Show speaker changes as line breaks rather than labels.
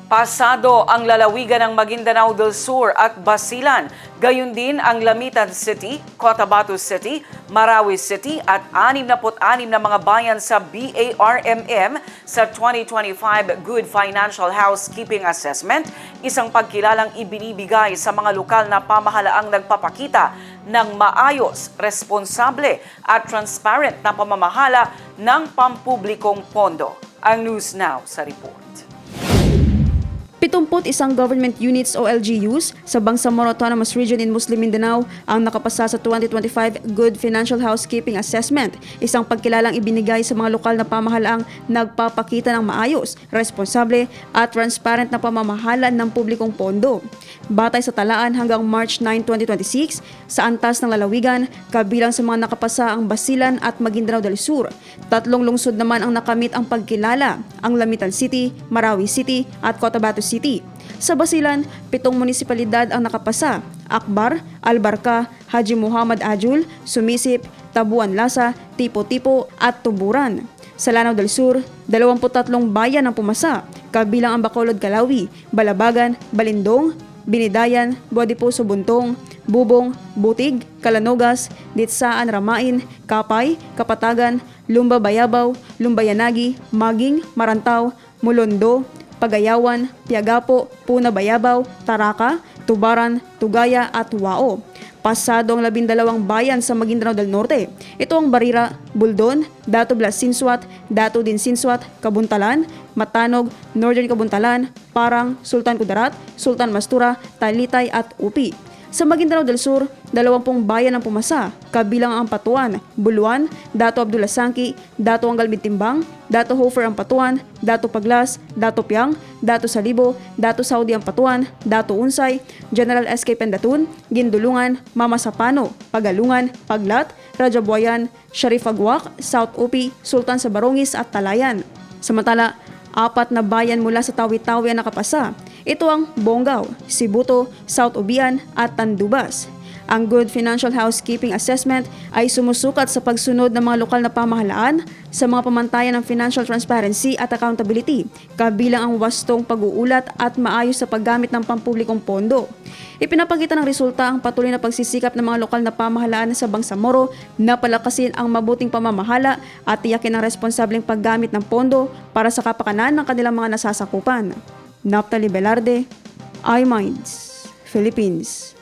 Pasado ang lalawigan ng Maguindanao del Sur at Basilan, gayon din ang Lamitan City, Cotabato City, Marawi City at 66 na mga bayan sa BARMM sa 2025 Good Financial Housekeeping Assessment, isang pagkilalang ibinibigay sa mga lokal na pamahalaang nagpapakita ng maayos, responsable at transparent na pamamahala ng pampublikong pondo. Ang News Now sa report.
71 government units o LGUs sa Bangsamoro Autonomous Region in Muslim Mindanao ang nakapasa sa 2025 Good Financial Housekeeping Assessment, isang pagkilalang ibinigay sa mga lokal na pamahalaang nagpapakita ng maayos, responsable at transparent na pamamahala ng publikong pondo. Batay sa talaan hanggang March 9, 2026, sa antas ng lalawigan, kabilang sa mga nakapasa ang Basilan at Maguindanao del Sur. 3 lungsod naman ang nakamit ang pagkilala, ang Lamitan City, Marawi City at Cotabato City. Sa Basilan, 7 munisipalidad ang nakapasa: Akbar, Albarca, Haji Muhammad Ajul, Sumisip, Tabuan Lasa, Tipo-Tipo at Tuburan. Sa Lanao del Sur, 23 bayan ang pumasa, kabilang ang Bacolod, Calawi, Balabagan, Balindong, Binidayan, Buadipuso, Buntong, Bubong, Butig, Calanogas, Ditsaan, Ramain, Kapay, Kapatagan, Lumba, Bayabaw, Lumbayanagi, Maging, Marantaw, Mulondo, Pagayawan, Piagapo, Puna, Bayabaw, Taraka, Tubaran, Tugaya at Wao. Pasado ang 12 bayan sa Maguindanao del Norte. Ito ang Barira, Buldon, Dato Blas Sinsuat, Dato din Sinsuat, Kabuntalan, Matanog, Northern Kabuntalan, Parang, Sultan Kudarat, Sultan Mastura, Talitay at Upi. Sa Maguindanao del Sur, 20 bayan ang pumasa, kabilang ang Patuan, Buluan, Dato Abdullah Sangki, Dato Anggal Bintimbang, Dato Hofer ang Patuan, Dato Paglas, Dato Piang, Dato Salibo, Dato Saudi ang Patuan, Dato Unsay, General SK Pendatun, Gindulungan, Mama Sapano, Pagalungan, Paglat, Rajabuayan, Sharif Agwak, South Upi, Sultan sa Barongis at Talayan. Samantala, 4 na bayan mula sa Tawi-Tawi ang nakapasa. Ito ang Bonggao, Sibuto, South Ubian at Tandubas. Ang Good Financial Housekeeping Assessment ay sumusukat sa pagsunod ng mga lokal na pamahalaan sa mga pamantayan ng financial transparency at accountability, kabilang ang wastong pag-uulat at maayos sa paggamit ng pampublikong pondo. Ipinapakita ng resulta ang patuloy na pagsisikap ng mga lokal na pamahalaan sa Bangsamoro na palakasin ang mabuting pamamahala at tiyakin ang responsableng paggamit ng pondo para sa kapakanan ng kanilang mga nasasakupan. Naphtali Velarde, iMinds, Philippines.